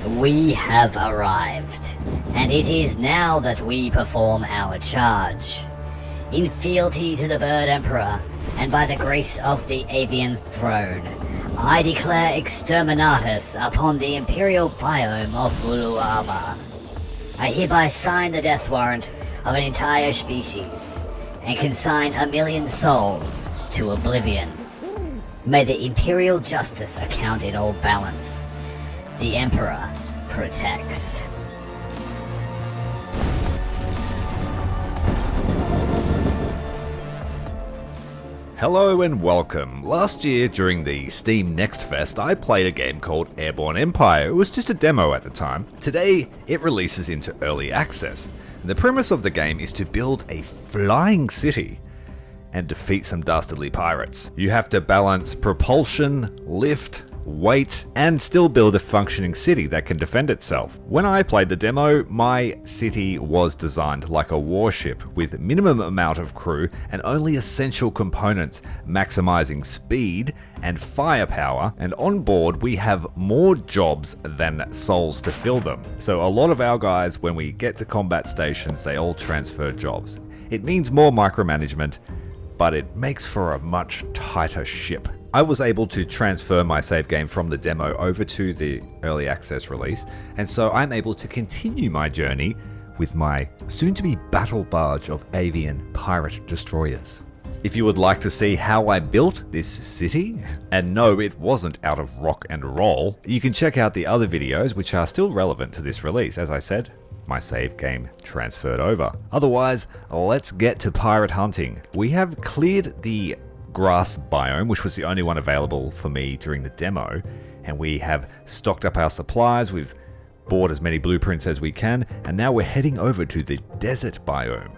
We have arrived, and it is now that we perform our charge. In fealty to the Bird Emperor, and by the grace of the Avian Throne, I declare Exterminatus upon the Imperial biome of Muluaba. I hereby sign the death warrant of an entire species, and consign 1,000,000 souls to oblivion. May the Imperial justice account in all balance. The Emperor protects. Hello and welcome. Last year during the Steam Next Fest, I played a game called Airborne Empire. It was just a demo at the time. Today, it releases into early access. And the premise of the game is to build a flying city and defeat some dastardly pirates. You have to balance propulsion, lift, weight, and still build a functioning city that can defend itself. When I played the demo, my city was designed like a warship with minimum amount of crew and only essential components, maximizing speed and firepower, and on board we have more jobs than souls to fill them. So a lot of our guys, when we get to combat stations, they all transfer jobs. It means more micromanagement, but it makes for a much tighter ship. I was able to transfer my save game from the demo over to the early access release, and so I'm able to continue my journey with my soon-to-be battle barge of avian pirate destroyers. If you would like to see how I built this city, and no, it wasn't out of rock and roll, you can check out the other videos which are still relevant to this release. As I said, my save game transferred over. Otherwise, let's get to pirate hunting. We have cleared the grass biome, which was the only one available for me during the demo, and we have stocked up our supplies, we've bought as many blueprints as we can, and now we're heading over to the desert biome.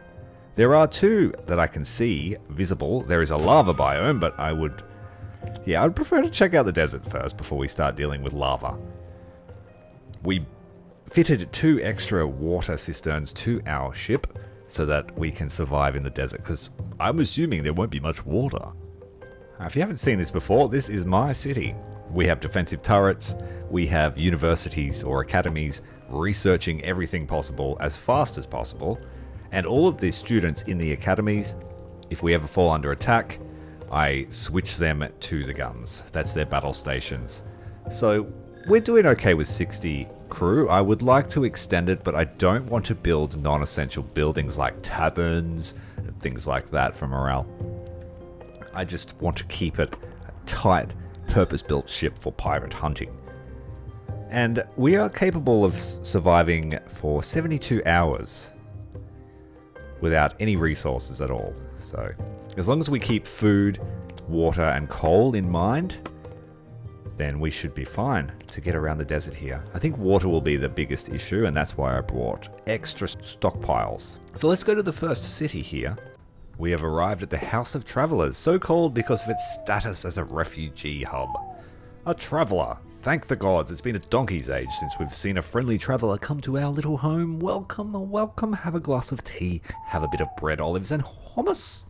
There are two that I can see visible. There is a lava biome, but I'd prefer to check out the desert first before we start dealing with lava. We fitted 2 extra water cisterns to our ship so that we can survive in the desert, because I'm assuming there won't be much water. If you haven't seen this before, this is my city. We have defensive turrets, we have universities or academies researching everything possible as fast as possible, and all of the students in the academies, if we ever fall under attack, I switch them to the guns. That's their battle stations. So we're doing okay with 60 crew. I would like to extend it, but I don't want to build non-essential buildings like taverns and things like that for morale. I just want to keep it a tight, purpose-built ship for pirate hunting. And we are capable of surviving for 72 hours without any resources at all. So as long as we keep food, water, and coal in mind, then we should be fine to get around the desert here. I think water will be the biggest issue, and that's why I brought extra stockpiles. So let's go to the first city here. We have arrived at the House of Travelers, so called because of its status as a refugee hub. A traveller. Thank the gods, it's been a donkey's age since we've seen a friendly traveller come to our little home. Welcome, welcome, have a glass of tea, have a bit of bread, olives, and hummus.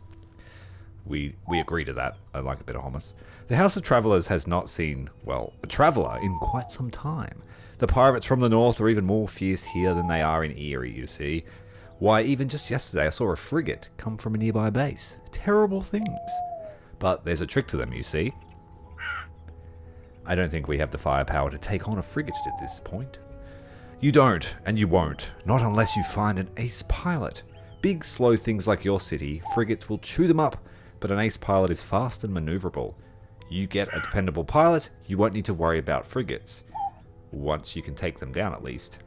We agree to that. I like a bit of hummus. The House of Travelers has not seen, well, a traveller in quite some time. The pirates from the north are even more fierce here than they are in Erie, you see. Why, even just yesterday I saw a frigate come from a nearby base. Terrible things. But there's a trick to them, you see. I don't think we have the firepower to take on a frigate at this point. You don't, and you won't. Not unless you find an ace pilot. Big, slow things like your city, frigates will chew them up, but an ace pilot is fast and maneuverable. You get a dependable pilot, you won't need to worry about frigates. Once you can take them down, at least.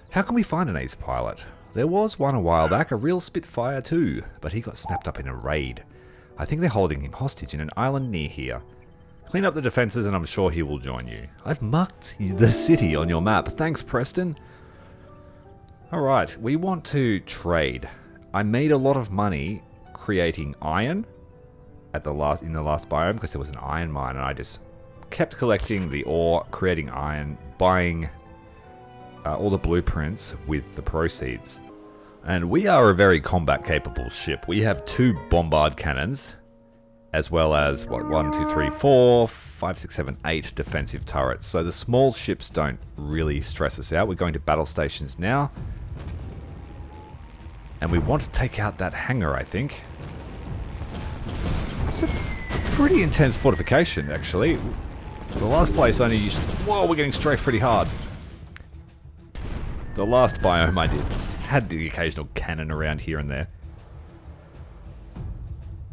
How can we find an ace pilot? There was one a while back, a real Spitfire too, but he got snapped up in a raid. I think they're holding him hostage in an island near here. Clean up the defenses and I'm sure he will join you. I've marked the city on your map. Thanks, Preston. Alright, we want to trade. I made a lot of money creating iron in the last biome because there was an iron mine, and I just kept collecting the ore, creating iron, buying all the blueprints with the proceeds. And we are a very combat capable ship. We have 2 bombard cannons, as well as, what, 1, 2, 3, 4, 5, 6, 7, 8 defensive turrets. So the small ships don't really stress us out. We're going to battle stations now. And we want to take out that hangar, I think. It's a pretty intense fortification, actually. The last place only used... Whoa, we're getting strafed pretty hard. The last biome I did had the occasional cannon around here and there.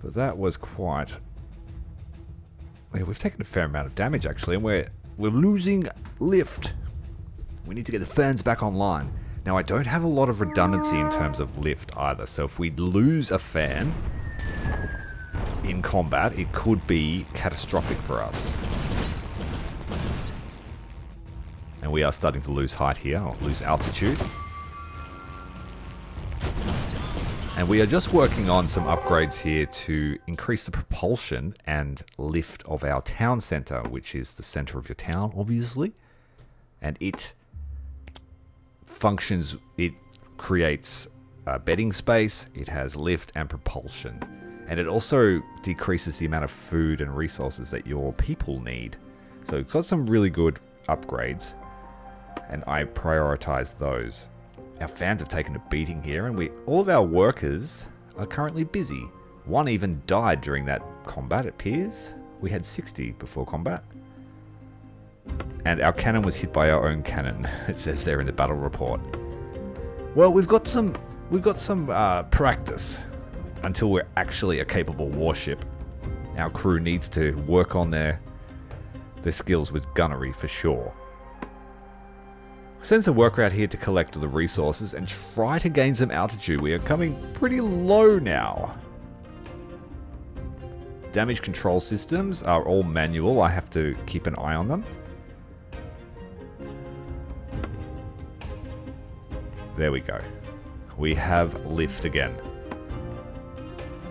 But that was quite... Yeah, we've taken a fair amount of damage, actually, and we're losing lift. We need to get the fans back online. Now, I don't have a lot of redundancy in terms of lift either, so if we lose a fan in combat, it could be catastrophic for us. And we are starting to lose height here, or lose altitude. And we are just working on some upgrades here to increase the propulsion and lift of our town center, which is the center of your town, obviously. And it functions, it creates bedding space, it has lift and propulsion. And it also decreases the amount of food and resources that your people need. So it's got some really good upgrades, and I prioritize those. Our fans have taken a beating here, and all of our workers are currently busy. One even died during that combat, it appears. We had 60 before combat. And our cannon was hit by our own cannon, it says there in the battle report. Well, we've got some practice until we're actually a capable warship. Our crew needs to work on their skills with gunnery for sure. Send some worker out here to collect the resources and try to gain some altitude. We are coming pretty low now. Damage control systems are all manual. I have to keep an eye on them. There we go. We have lift again.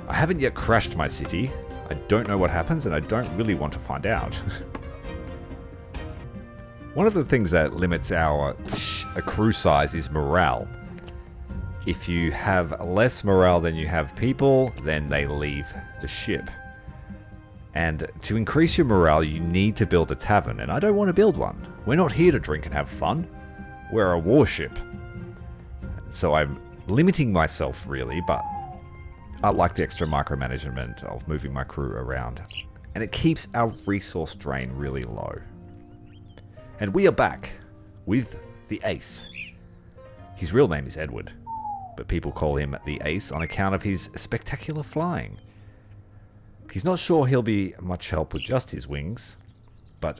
I haven't yet crashed my city. I don't know what happens, and I don't really want to find out. One of the things that limits our crew size is morale. If you have less morale than you have people, then they leave the ship. And to increase your morale, you need to build a tavern, and I don't want to build one. We're not here to drink and have fun. We're a warship. So I'm limiting myself, really, but I like the extra micromanagement of moving my crew around. And it keeps our resource drain really low. And we are back with the Ace. His real name is Edward, but people call him the Ace on account of his spectacular flying. He's not sure he'll be much help with just his wings, but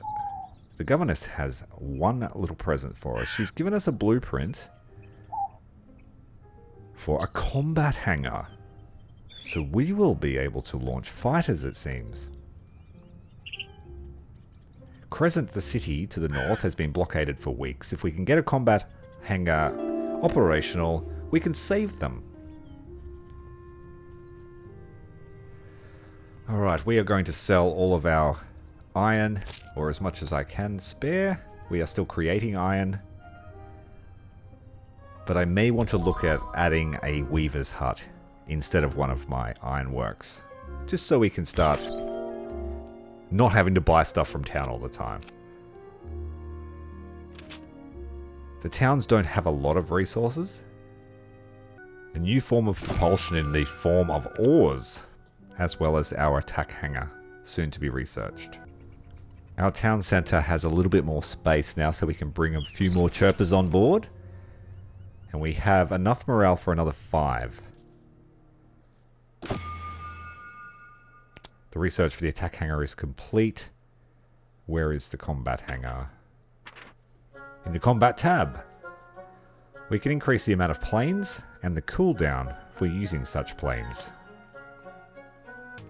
the governess has one little present for us. She's given us a blueprint for a combat hangar. So we will be able to launch fighters, it seems. Crescent, the city to the north, has been blockaded for weeks. If we can get a combat hangar operational, we can save them. Alright, we are going to sell all of our iron, or as much as I can spare. We are still creating iron. But I may want to look at adding a weaver's hut instead of one of my ironworks. Just so we can start not having to buy stuff from town all the time. The towns don't have a lot of resources. A new form of propulsion in the form of ores, as well as our attack hangar, soon to be researched. Our town centre has a little bit more space now, so we can bring a few more chirpers on board. And we have enough morale for another 5. The research for the attack hangar is complete. Where is the combat hangar? In the combat tab. We can increase the amount of planes and the cooldown if we're using such planes.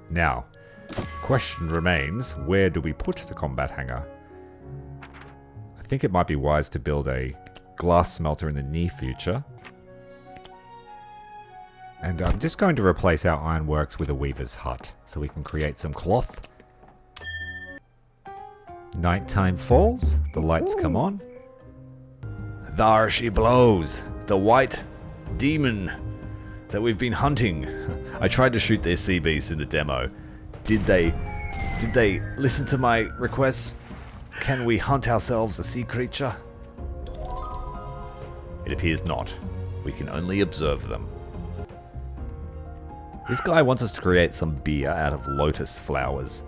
Now, the question remains, where do we put the combat hangar? I think it might be wise to build a glass smelter in the near future. And I'm just going to replace our ironworks with a weaver's hut, so we can create some cloth. Nighttime falls, the lights come on. There she blows, the white demon that we've been hunting. I tried to shoot their sea beasts in the demo. Did they listen to my requests? Can we hunt ourselves a sea creature? It appears not. We can only observe them. This guy wants us to create some beer out of lotus flowers.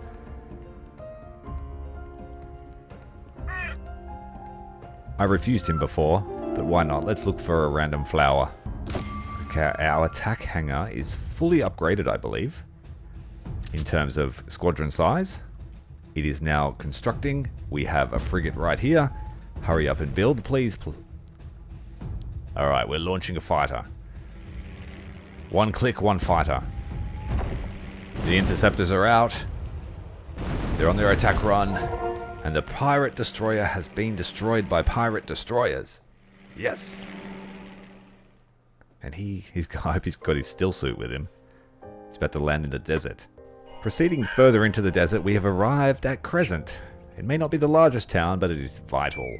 I refused him before, but why not? Let's look for a random flower. Okay, our attack hangar is fully upgraded, I believe, in terms of squadron size. It is now constructing. We have a frigate right here. Hurry up and build, please. Alright, we're launching a fighter. One click, one fighter. The interceptors are out. They're on their attack run. And the pirate destroyer has been destroyed by pirate destroyers. Yes. And I hope he's got his still suit with him. He's about to land in the desert. Proceeding further into the desert, we have arrived at Crescent. It may not be the largest town, but it is vital.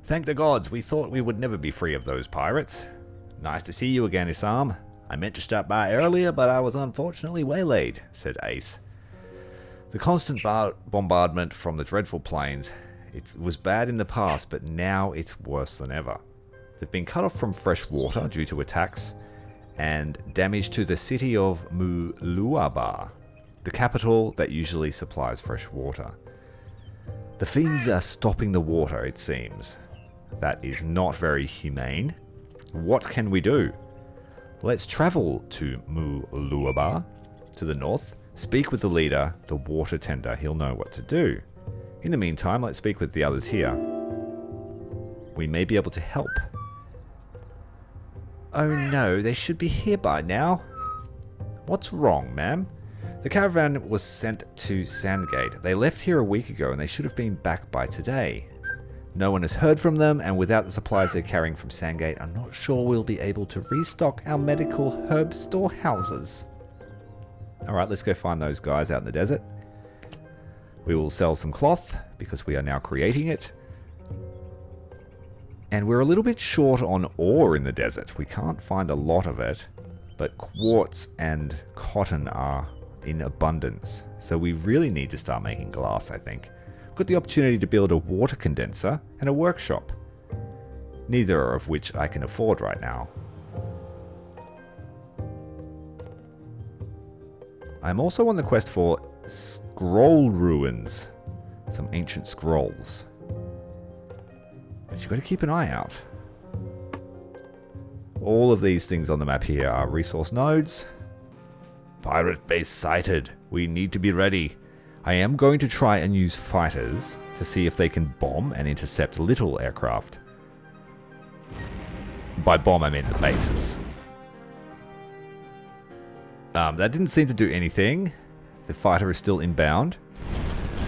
Thank the gods, we thought we would never be free of those pirates. Nice to see you again, Isam. I meant to stop by earlier, but I was unfortunately waylaid, said Ace. The constant bombardment from the dreadful plains, it was bad in the past, but now it's worse than ever. They've been cut off from fresh water due to attacks, and damage to the city of Muluaba, the capital that usually supplies fresh water. The fiends are stopping the water, it seems. That is not very humane. What can we do? Let's travel to Muluaba, to the north, speak with the leader, the water tender. He'll know what to do. In the meantime, let's speak with the others here. We may be able to help. Oh no, they should be here by now. What's wrong, ma'am? The caravan was sent to Sandgate. They left here a week ago and they should have been back by today. No one has heard from them, and without the supplies they're carrying from Sandgate, I'm not sure we'll be able to restock our medical herb storehouses. Alright, let's go find those guys out in the desert. We will sell some cloth, because we are now creating it. And we're a little bit short on ore in the desert. We can't find a lot of it, but quartz and cotton are in abundance. So we really need to start making glass, I think. We've got the opportunity to build a water condenser and a workshop. Neither of which I can afford right now. I'm also on the quest for scroll ruins. Some ancient scrolls. But you've got to keep an eye out. All of these things on the map here are resource nodes. Pirate base sighted. We need to be ready. I am going to try and use fighters to see if they can bomb and intercept little aircraft. By bomb I mean the bases. That didn't seem to do anything. The fighter is still inbound.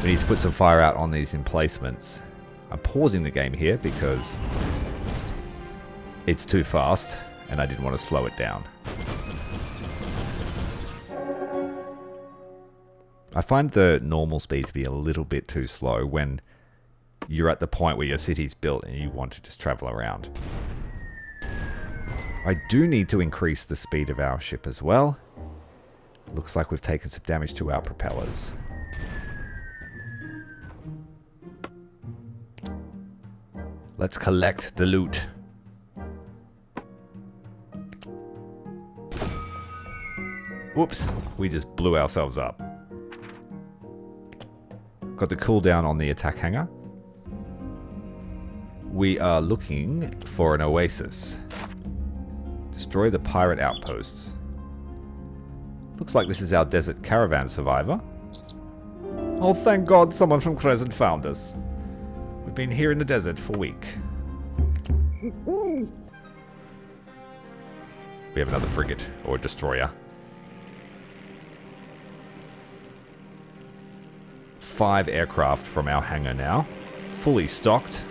We need to put some fire out on these emplacements. I'm pausing the game here because it's too fast and I didn't want to slow it down. I find the normal speed to be a little bit too slow when you're at the point where your city's built and you want to just travel around. I do need to increase the speed of our ship as well. Looks like we've taken some damage to our propellers. Let's collect the loot. Whoops, we just blew ourselves up. Got the cooldown on the attack hangar. We are looking for an oasis. Destroy the pirate outposts. Looks like this is our desert caravan survivor. Oh, thank God someone from Crescent found us. We've been here in the desert for a week. We have another frigate, or destroyer. 5 aircraft from our hangar now. Fully stocked.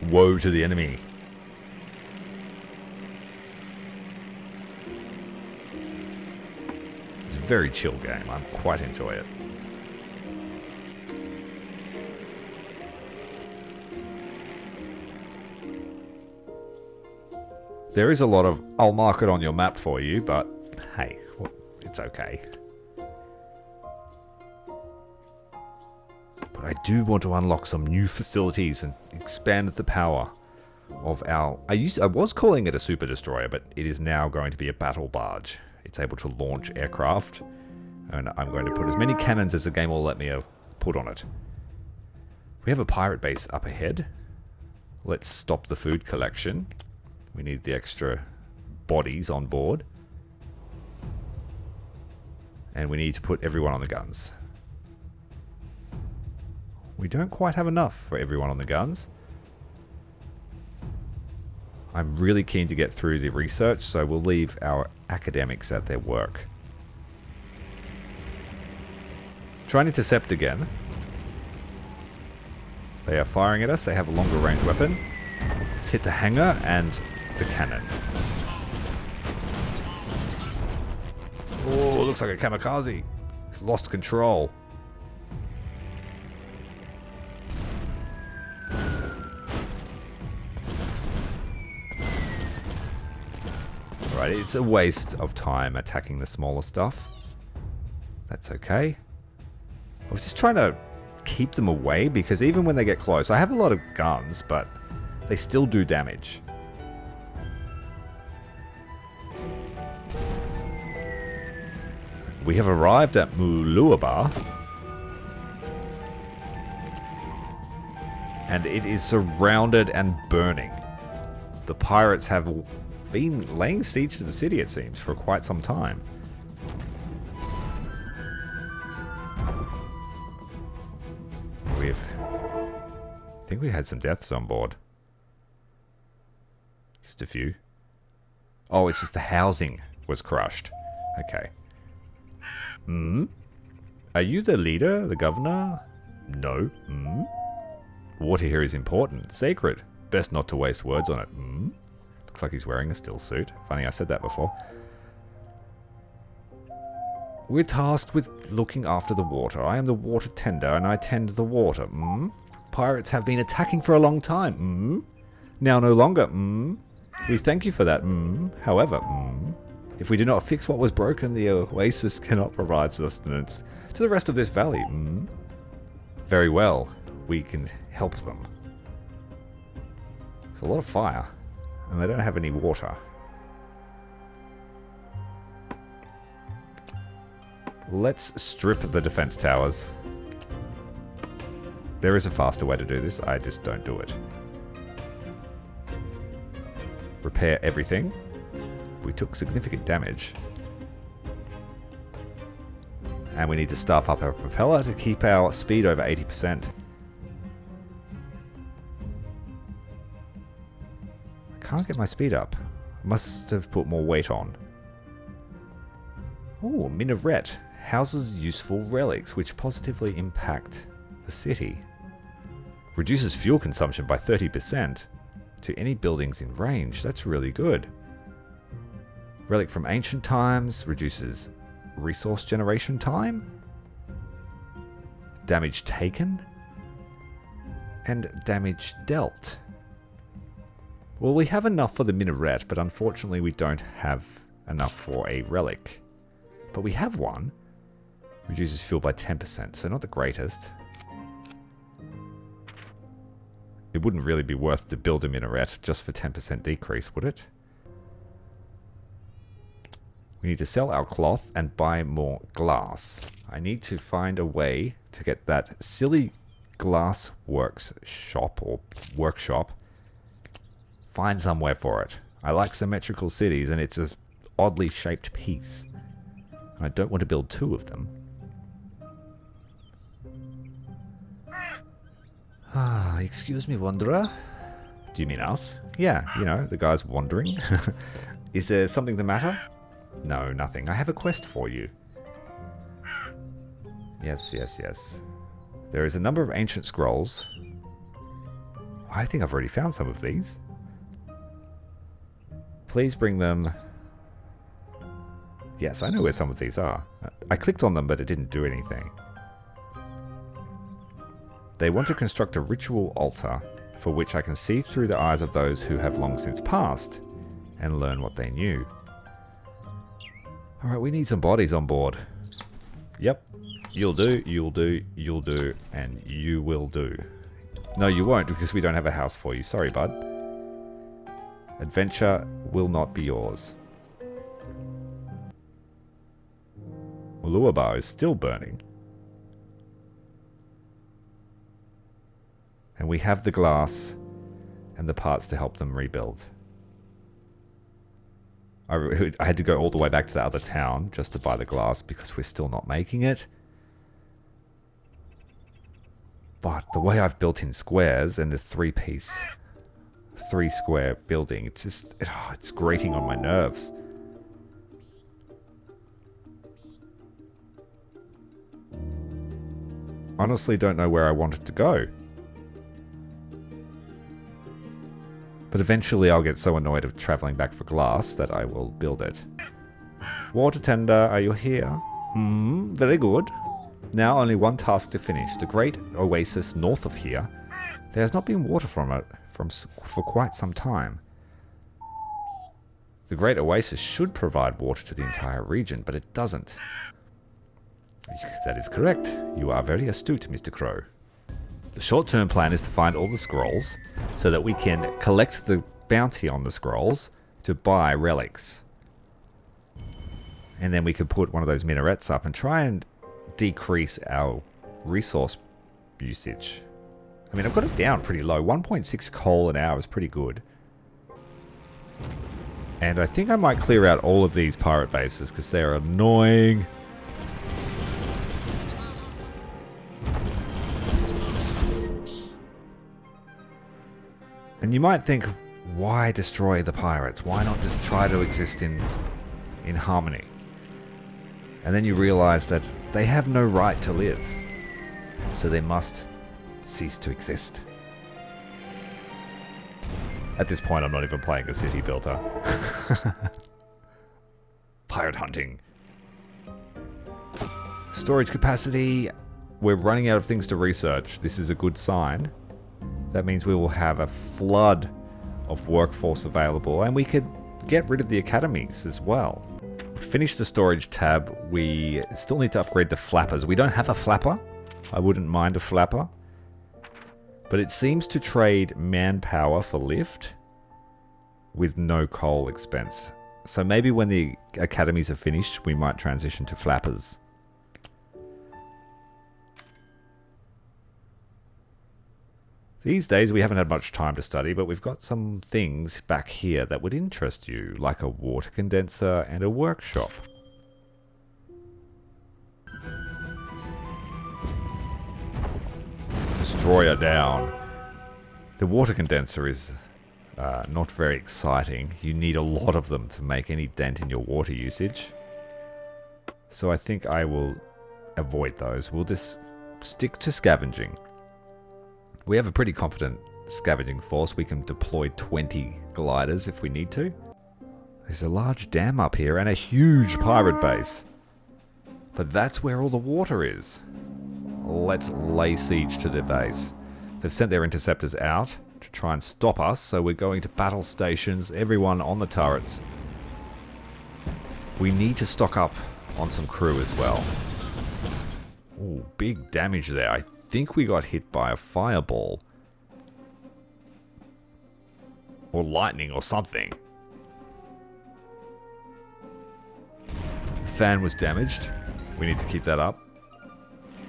Woe to the enemy. It's a very chill game. I quite enjoy it. There is a lot of, I'll mark it on your map for you, but hey, well, it's okay. But I do want to unlock some new facilities and expand the power of our... I was calling it a super destroyer, but it is now going to be a battle barge. It's able to launch aircraft, and I'm going to put as many cannons as the game will let me put on it. We have a pirate base up ahead. Let's stop the food collection. We need the extra bodies on board. And we need to put everyone on the guns. We don't quite have enough for everyone on the guns. I'm really keen to get through the research, so we'll leave our academics at their work. Try and intercept again. They are firing at us. They have a longer range weapon. Let's hit the hangar and the cannon. Oh, looks like a kamikaze. It's lost control. Right, it's a waste of time attacking the smaller stuff. That's okay. I was just trying to keep them away because even when they get close, I have a lot of guns, but they still do damage. We have arrived at Muluaba, and it is surrounded and burning. The pirates have been laying siege to the city, it seems, for quite some time. I think we had some deaths on board. Just a few. Oh, it's just the housing was crushed. Okay. Are you the leader, the governor? No. Water here is important. Sacred. Best not to waste words on it. Looks like he's wearing a still suit. Funny, I said that before. We're tasked with looking after the water. I am the water tender, and I tend the water. Pirates have been attacking for a long time. Now no longer. We thank you for that. However, if we do not fix what was broken, the oasis cannot provide sustenance to the rest of this valley. Very well. We can help them. There's a lot of fire, and they don't have any water. Let's strip the defense towers. There is a faster way to do this, I just don't do it. Repair everything. We took significant damage. And we need to staff up our propeller to keep our speed over 80%. I can't get my speed up. Must have put more weight on. Oh, minaret. Houses useful relics which positively impact the city. Reduces fuel consumption by 30% to any buildings in range. That's really good. Relic from ancient times reduces resource generation time. Damage taken. And damage dealt. Well, we have enough for the minaret, but unfortunately we don't have enough for a relic. But we have one. Reduces fuel by 10%, so not the greatest. It wouldn't really be worth to build a minaret just for 10% decrease, would it? We need to sell our cloth and buy more glass. I need to find a way to get that silly glass works shop or workshop. Find somewhere for it. I like symmetrical cities, and it's an oddly shaped piece. And I don't want to build two of them. Excuse me, wanderer. Do you mean us? Yeah, you know, the guy's wandering. Is there something the matter? No, nothing. I have a quest for you. Yes. There is a number of ancient scrolls. I think I've already found some of these. Please bring them... Yes, I know where some of these are. I clicked on them, but it didn't do anything. They want to construct a ritual altar, for which I can see through the eyes of those who have long since passed, and learn what they knew. Alright, we need some bodies on board. Yep. You'll do, you'll do, you'll do, and you will do. No, you won't, because we don't have a house for you. Sorry, bud. Adventure will not be yours. Muluaba is still burning. And we have the glass and the parts to help them rebuild. I had to go all the way back to the other town just to buy the glass because we're still not making it. But the way I've built in squares and the three square building, it's just, it's grating on my nerves. Honestly, don't know where I want it to go. But eventually I'll get so annoyed of traveling back for glass that I will build it. Water tender, are you here? Very good. Now only one task to finish. The Great Oasis north of here. There has not been water from it for quite some time. The Great Oasis should provide water to the entire region, but it doesn't. That is correct. You are very astute, Mr. Crow. The short-term plan is to find all the scrolls so that we can collect the bounty on the scrolls to buy relics. And then we could put one of those minarets up and try and decrease our resource usage. I mean, I've got it down pretty low. 1.6 coal an hour is pretty good. And I think I might clear out all of these pirate bases because they're annoying. And you might think, why destroy the pirates? Why not just try to exist in harmony? And then you realize that they have no right to live. So they must cease to exist. At this point, I'm not even playing a city builder. Pirate hunting. Storage capacity. We're running out of things to research. This is a good sign. That means we will have a flood of workforce available, and we could get rid of the academies as well. We finished the storage tab. We still need to upgrade the flappers. We don't have a flapper. I wouldn't mind a flapper. But it seems to trade manpower for lift with no coal expense. So maybe when the academies are finished, we might transition to flappers. These days we haven't had much time to study, but we've got some things back here that would interest you, like a water condenser and a workshop. Destroyer down. The water condenser is not very exciting. You need a lot of them to make any dent in your water usage. So I think I will avoid those. We'll just stick to scavenging. We have a pretty confident scavenging force. We can deploy 20 gliders if we need to. There's a large dam up here and a huge pirate base. But that's where all the water is. Let's lay siege to their base. They've sent their interceptors out to try and stop us, so we're going to battle stations, everyone on the turrets. We need to stock up on some crew as well. Ooh, big damage there. I think we got hit by a fireball. Or lightning or something. The fan was damaged. We need to keep that up.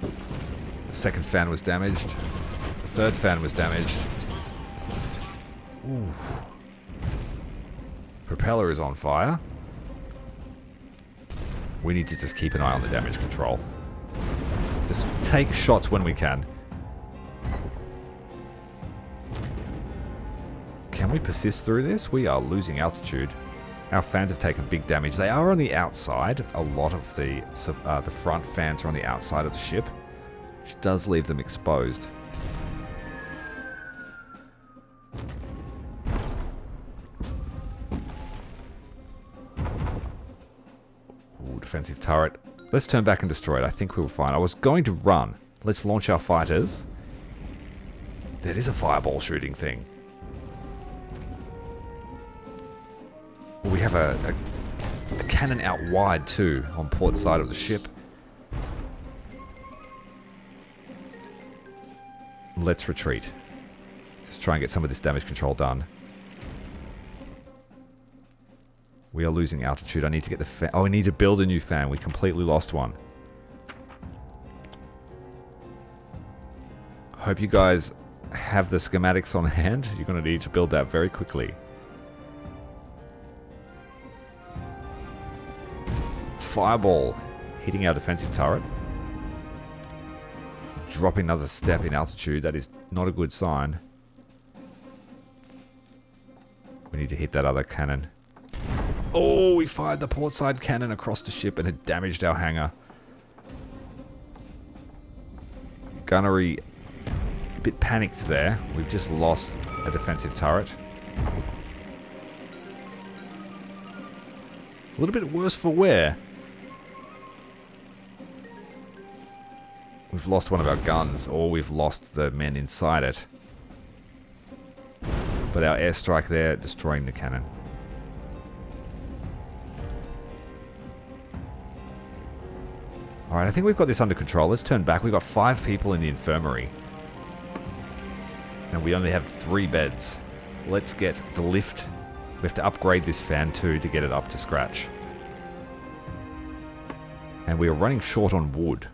The second fan was damaged. The third fan was damaged. Ooh. Propeller is on fire. We need to just keep an eye on the damage control. Just take shots when we can. Can we persist through this? We are losing altitude. Our fans have taken big damage. They are on the outside. A lot of the front fans are on the outside of the ship, which does leave them exposed. Ooh, defensive turret. Let's turn back and destroy it. I think we'll find. I was going to run. Let's launch our fighters. That is a fireball shooting thing. We have a cannon out wide too, on port side of the ship. Let's retreat. Just try and get some of this damage control done. We are losing altitude. I need to get the fan. Oh, we need to build a new fan. We completely lost one. Hope you guys have the schematics on hand. You're going to need to build that very quickly. Fireball hitting our defensive turret. Dropping another step in altitude. That is not a good sign. We need to hit that other cannon. Oh, we fired the port side cannon across the ship and it damaged our hangar. Gunnery a bit panicked there. We've just lost a defensive turret. A little bit worse for wear. We've lost one of our guns, or we've lost the men inside it. But our airstrike there, destroying the cannon. Alright, I think we've got this under control. Let's turn back. We've got 5 people in the infirmary. And we only have 3 beds. Let's get the lift. We have to upgrade this fan too to get it up to scratch. And we are running short on wood.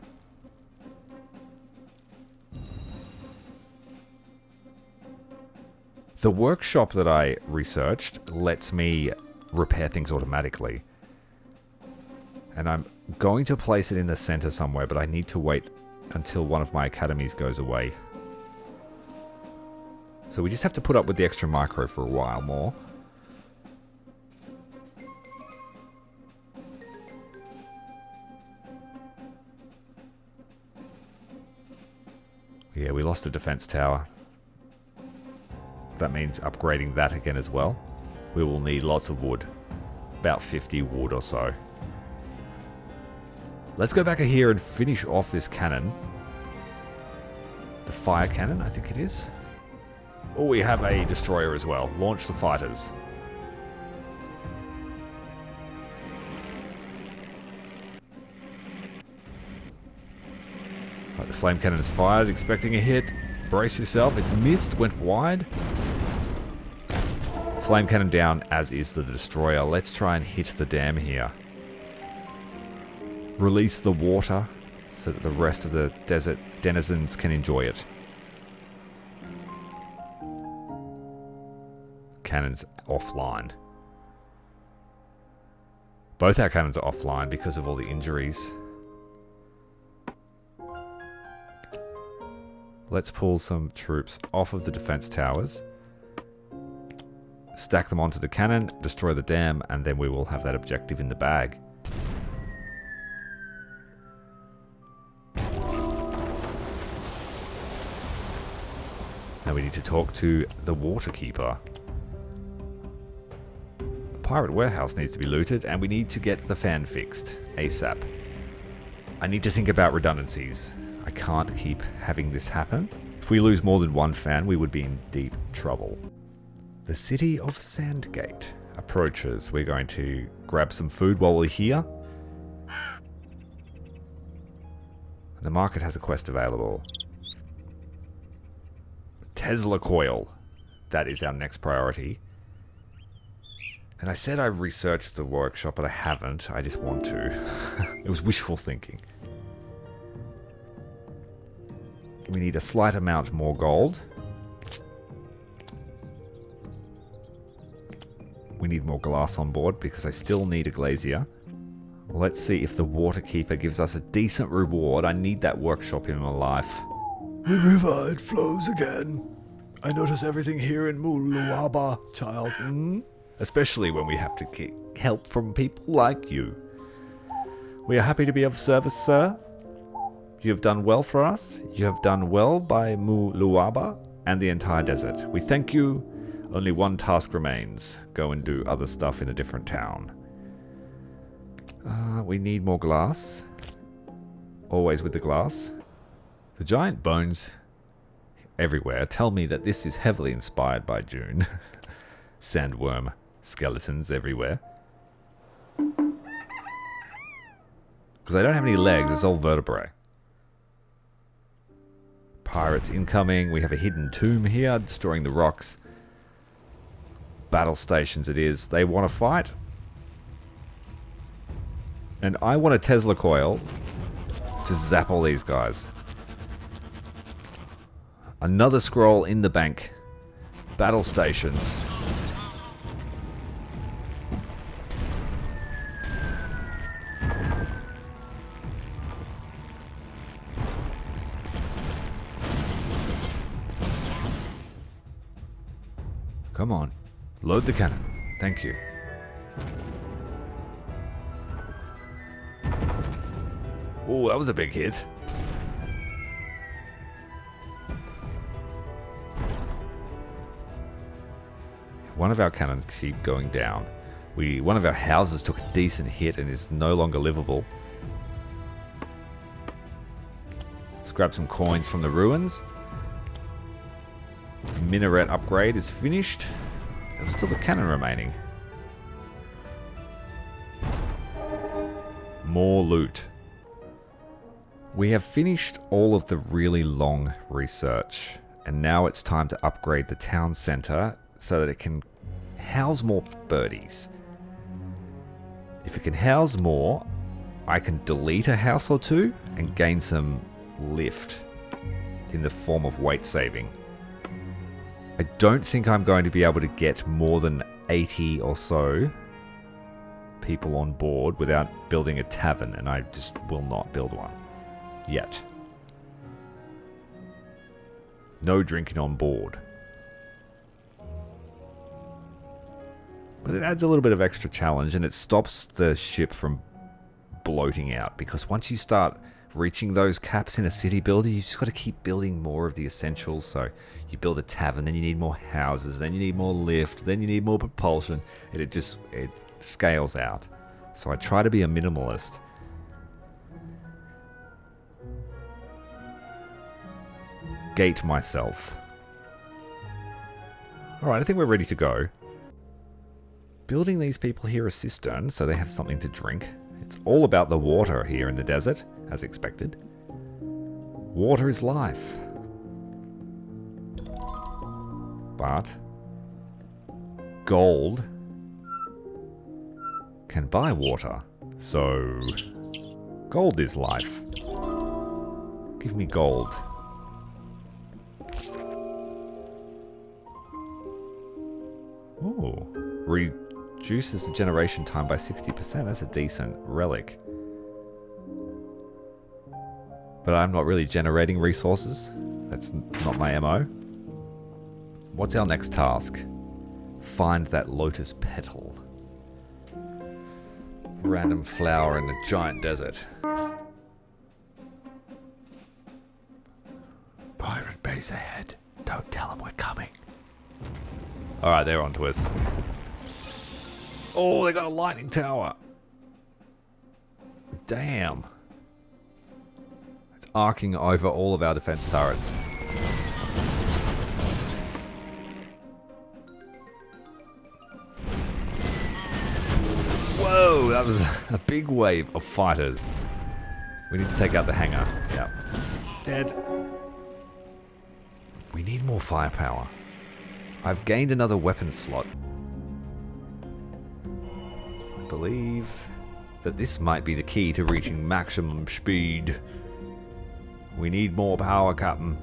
The workshop that I researched lets me repair things automatically. And I'm going to place it in the center somewhere, but I need to wait until one of my academies goes away. So we just have to put up with the extra micro for a while more. Yeah, we lost a defense tower. That means upgrading that again as well. We will need lots of wood. About 50 wood or so. Let's go back here and finish off this cannon. The fire cannon, I think it is. Oh, we have a destroyer as well. Launch the fighters. Right, the flame cannon is fired, expecting a hit. Brace yourself. It missed, went wide. Flame cannon down, as is the destroyer. Let's try and hit the dam here. Release the water so that the rest of the desert denizens can enjoy it. Cannons offline. Both our cannons are offline because of all the injuries. Let's pull some troops off of the defense towers. Stack them onto the cannon, destroy the dam, and then we will have that objective in the bag. Now we need to talk to the waterkeeper. The pirate warehouse needs to be looted, and we need to get the fan fixed ASAP. I need to think about redundancies. I can't keep having this happen. If we lose more than one fan, we would be in deep trouble. The city of Sandgate approaches. We're going to grab some food while we're here. The market has a quest available. Tesla coil. That is our next priority. And I said I researched the workshop, but I haven't. I just want to. It was wishful thinking. We need a slight amount more gold. We need more glass on board because I still need a glazier. Let's see if the waterkeeper gives us a decent reward. I need that workshop in my life. The river, it flows again. I notice everything here in Muluaba, child. Especially when we have to get help from people like you. We are happy to be of service, sir. You have done well for us. You have done well by Muluaba and the entire desert. We thank you. Only one task remains. Go and do other stuff in a different town. We need more glass. Always with the glass. The giant bones everywhere tell me that this is heavily inspired by June. Sandworm. skeletons everywhere. Because I don't have any legs, it's all vertebrae. Pirates incoming. We have a hidden tomb here, destroying the rocks. Battle stations it is. They want to fight. And I want a Tesla coil to zap all these guys. Another scroll in the bank. Battle stations. Come on. Load the cannon. Thank you. Oh, that was a big hit. One of our cannons keep going down. One of our houses took a decent hit and is no longer livable. Let's grab some coins from the ruins. Minaret upgrade is finished. There's still a cannon remaining. More loot. We have finished all of the really long research, and now it's time to upgrade the town center so that it can house more birdies. If it can house more, I can delete a house or two and gain some lift in the form of weight saving. I don't think I'm going to be able to get more than 80 or so people on board without building a tavern, and I just will not build one. Yet. No drinking on board. But it adds a little bit of extra challenge, and it stops the ship from bloating out, because once you start reaching those caps in a city builder, you just got to keep building more of the essentials. So you build a tavern, then you need more houses, then you need more lift, then you need more propulsion, and it scales out. So I try to be a minimalist. Gate myself. Alright, I think we're ready to go. Building these people here a cistern so they have something to drink. It's all about the water here in the desert, as expected. Water is life. But gold can buy water. So gold is life. Give me gold. Ooh. Reduces the generation time by 60%. That's a decent relic. But I'm not really generating resources. That's not my MO. What's our next task? Find that lotus petal. Random flower in the giant desert. Pirate base ahead. Don't tell them we're coming. Alright, they're onto us. Oh, they got a lightning tower. Damn. It's arcing over all of our defense turrets. Whoa, that was a big wave of fighters. We need to take out the hangar. Yep. Dead. We need more firepower. I've gained another weapon slot. I believe that this might be the key to reaching maximum speed. We need more power, Captain.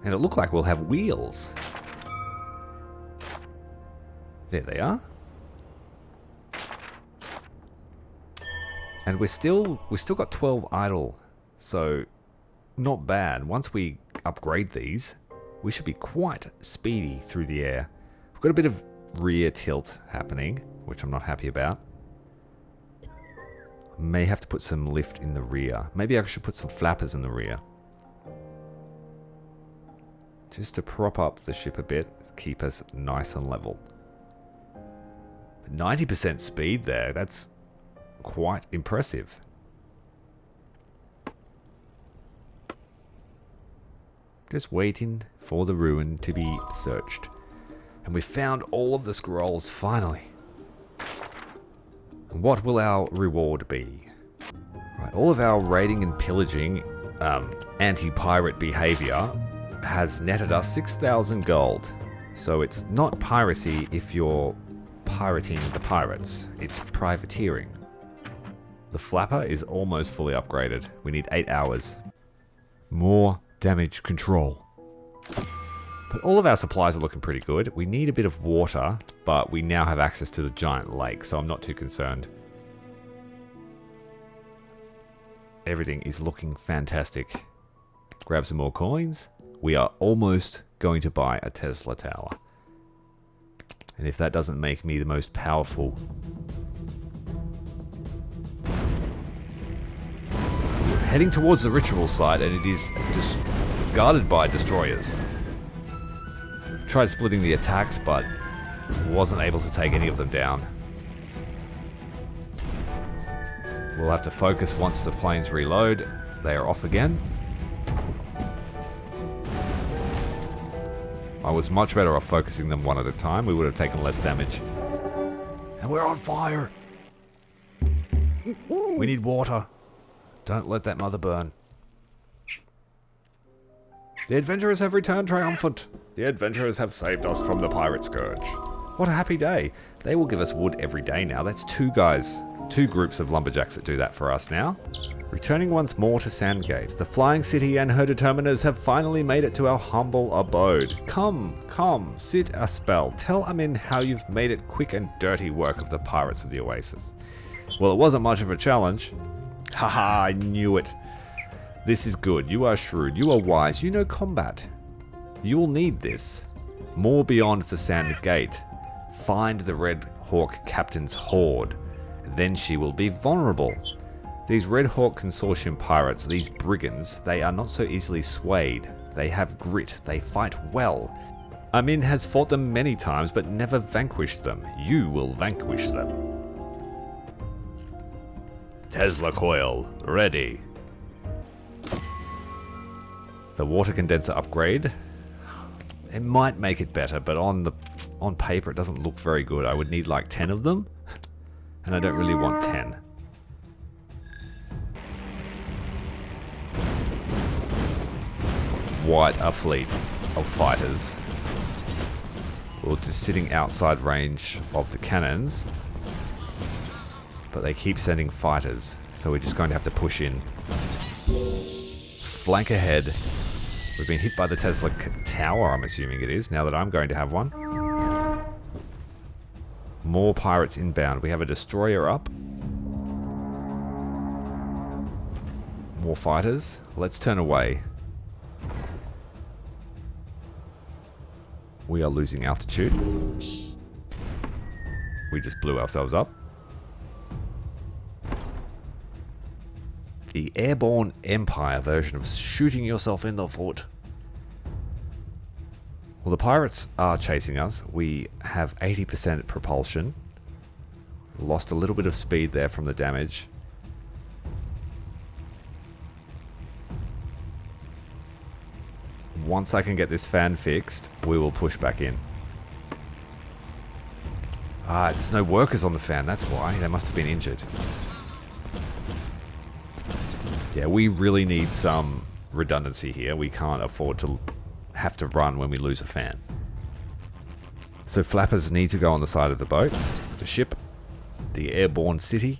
And it looked like we'll have wheels. There they are. And we've still got 12 idle. So not bad. Once we upgrade these, we should be quite speedy through the air. We've got a bit of rear tilt happening, which I'm not happy about. May have to put some lift in the rear. Maybe I should put some flappers in the rear. Just to prop up the ship a bit, keep us nice and level. 90% speed there, that's quite impressive. Just waiting for the ruin to be searched. And we found all of the scrolls, finally. What will our reward be? Right, all of our raiding and pillaging, anti-pirate behavior has netted us 6,000 gold. So it's not piracy if you're pirating the pirates. It's privateering. The flapper is almost fully upgraded. We need 8 hours. More damage control. But all of our supplies are looking pretty good. We need a bit of water, but we now have access to the giant lake, so I'm not too concerned. Everything is looking fantastic. Grab some more coins. We are almost going to buy a Tesla tower. And if that doesn't make me the most powerful... We're heading towards the ritual site, and it is just guarded by destroyers. Tried splitting the attacks, but wasn't able to take any of them down. We'll have to focus once the planes reload. They are off again. I was much better off focusing them one at a time. We would have taken less damage. And we're on fire! We need water. Don't let that mother burn. The adventurers have returned triumphant. The adventurers have saved us from the pirate scourge. What a happy day. They will give us wood every day now. That's 2 guys. 2 groups of lumberjacks that do that for us now. Returning once more to Sandgate, the flying city and her determiners have finally made it to our humble abode. Come, sit a spell. Tell Amin how you've made it quick and dirty work of the pirates of the Oasis. Well, it wasn't much of a challenge. Haha, I knew it. This is good. You are shrewd. You are wise. You know combat. You will need this. More beyond the Sandgate. Find the Red Hawk Captain's hoard. Then she will be vulnerable. These Red Hawk Consortium pirates, these brigands, they are not so easily swayed. They have grit. They fight well. Amin has fought them many times, but never vanquished them. You will vanquish them. Tesla coil, ready. The water condenser upgrade. It might make it better, but on paper it doesn't look very good. I would need like 10 of them, and I don't really want 10. It's quite a fleet of fighters. Well, just sitting outside range of the cannons, but they keep sending fighters, so we're just going to have to push in. Flank ahead. We've been hit by the Tesla tower, I'm assuming it is, now that I'm going to have one. More pirates inbound. We have a destroyer up. More fighters. Let's turn away. We are losing altitude. We just blew ourselves up. The Airborne Empire version of shooting yourself in the foot. Well, the pirates are chasing us. We have 80% propulsion. Lost a little bit of speed there from the damage. Once I can get this fan fixed, we will push back in. Ah, it's no workers on the fan, that's why. They must have been injured. Yeah, we really need some redundancy here. We can't afford to have to run when we lose a fan. So flappers need to go on the side of the boat. The ship. The airborne city.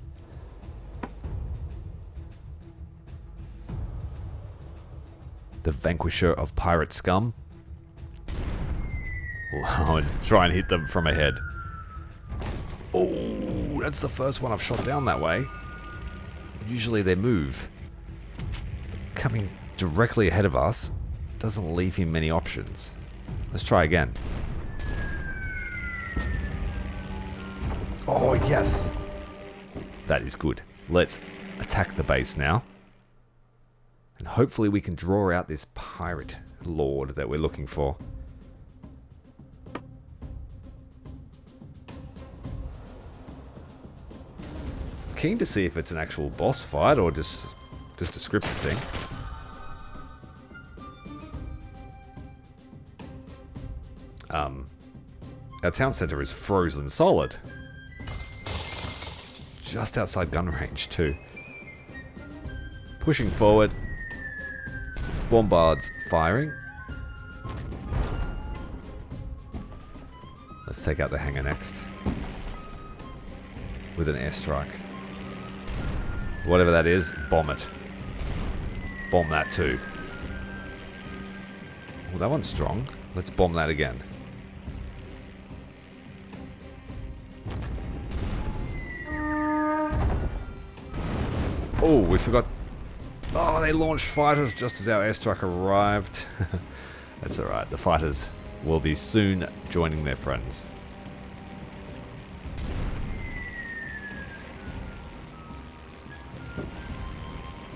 The vanquisher of pirate scum. I'll try and hit them from ahead. Oh, that's the first one I've shot down that way. Usually they move. Coming directly ahead of us doesn't leave him many options. Let's try again. Oh, yes. That is good. Let's attack the base now. And hopefully we can draw out this pirate lord that we're looking for. Keen to see if it's an actual boss fight or just a scripted thing. Our town center is frozen solid. Just outside gun range, too. Pushing forward. Bombards firing. Let's take out the hangar next. With an airstrike. Whatever that is, bomb it. Bomb that too. Well, that one's strong. Let's bomb that again. Oh, we forgot. Oh, they launched fighters just as our airstrike arrived. That's alright. The fighters will be soon joining their friends.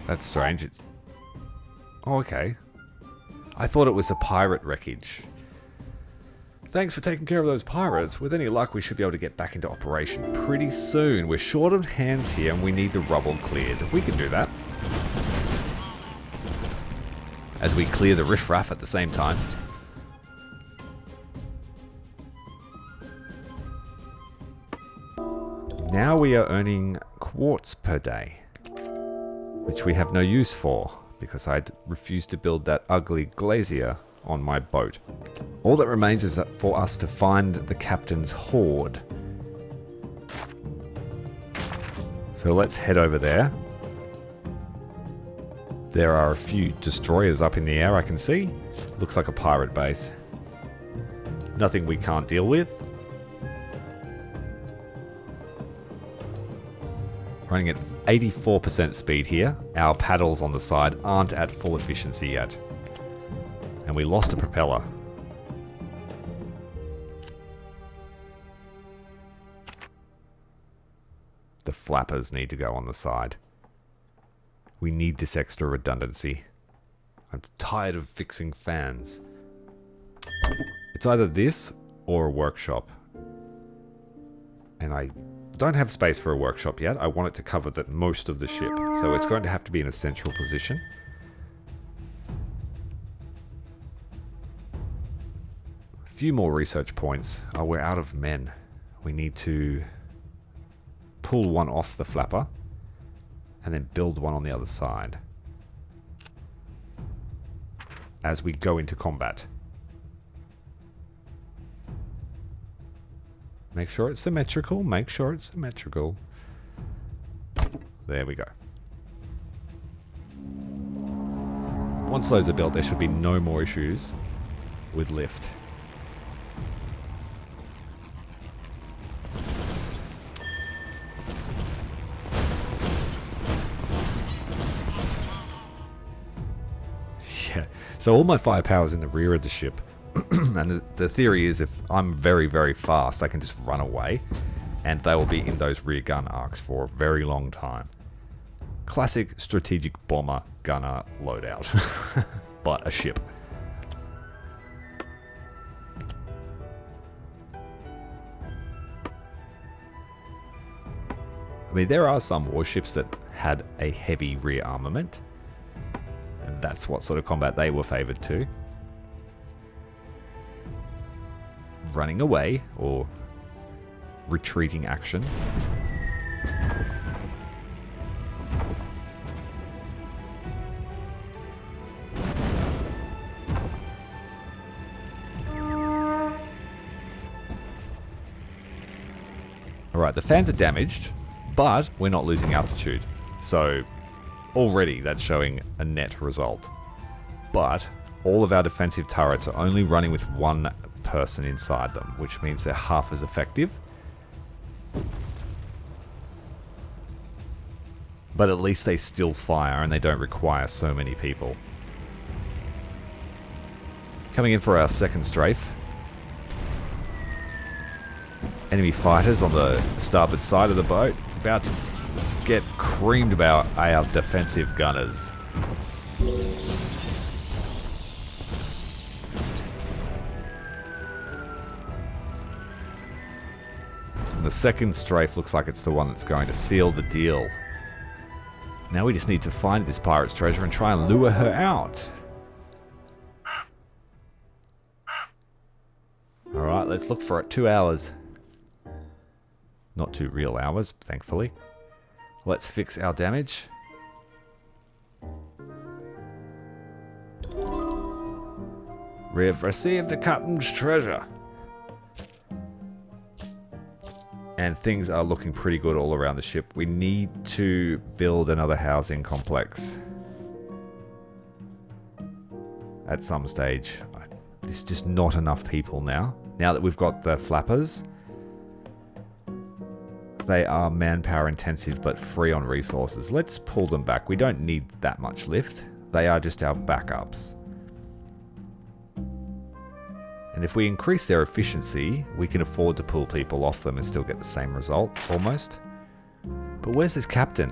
That's strange. It's... Oh, okay. I thought it was a pirate wreckage. Thanks for taking care of those pirates. With any luck, we should be able to get back into operation pretty soon. We're short of hands here and we need the rubble cleared. We can do that. As we clear the riffraff at the same time. Now we are earning quartz per day, which we have no use for because I'd refused to build that ugly glacier on my boat. All that remains is for us to find the captain's hoard. So let's head over there. There are a few destroyers up in the air I can see. Looks like a pirate base. Nothing we can't deal with. Running at 84% speed here. Our paddles on the side aren't at full efficiency yet. And we lost a propeller. The flappers need to go on the side. We need this extra redundancy. I'm tired of fixing fans. It's either this or a workshop. And I don't have space for a workshop yet. I want it to cover most of the ship. So it's going to have to be in a central position. A few more research points. Oh, we're out of men. We need to pull one off the flapper and then build one on the other side as we go into combat. Make sure it's symmetrical. Make sure it's symmetrical. There we go. Once those are built, there should be no more issues with lift. Yeah, so all my firepower's in the rear of the ship. And the theory is if I'm very, very fast, I can just run away. And they will be in those rear gun arcs for a very long time. Classic strategic bomber gunner loadout. But a ship. I mean, there are some warships that had a heavy rear armament. And that's what sort of combat they were favored to. Running away or retreating action. Alright, the fans are damaged, but we're not losing altitude. So already that's showing a net result. But all of our defensive turrets are only running with one person inside them, which means they're half as effective. But at least they still fire and they don't require so many people. Coming in for our second strafe. Enemy fighters on the starboard side of the boat, about to get creamed about our defensive gunners. The second strafe looks like it's the one that's going to seal the deal. Now we just need to find this pirate's treasure and try and lure her out. Alright, let's look for it. 2 hours. Not 2 real hours, thankfully. Let's fix our damage. We have received the captain's treasure. And things are looking pretty good all around the ship. We need to build another housing complex. At some stage. There's just not enough people now. Now that we've got the flappers. They are manpower intensive but free on resources. Let's pull them back. We don't need that much lift. They are just our backups. And if we increase their efficiency, we can afford to pull people off them and still get the same result, almost. But where's this captain?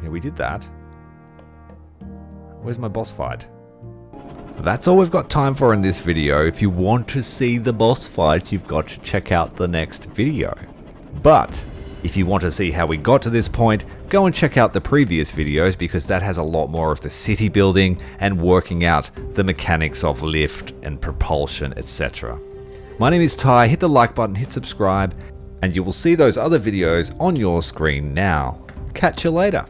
Yeah, we did that. Where's my boss fight? That's all we've got time for in this video. If you want to see the boss fight, you've got to check out the next video. But if you want to see how we got to this point, go and check out the previous videos because that has a lot more of the city building and working out the mechanics of lift and propulsion, etc. My name is Ty, hit the like button, hit subscribe, and you will see those other videos on your screen now. Catch you later.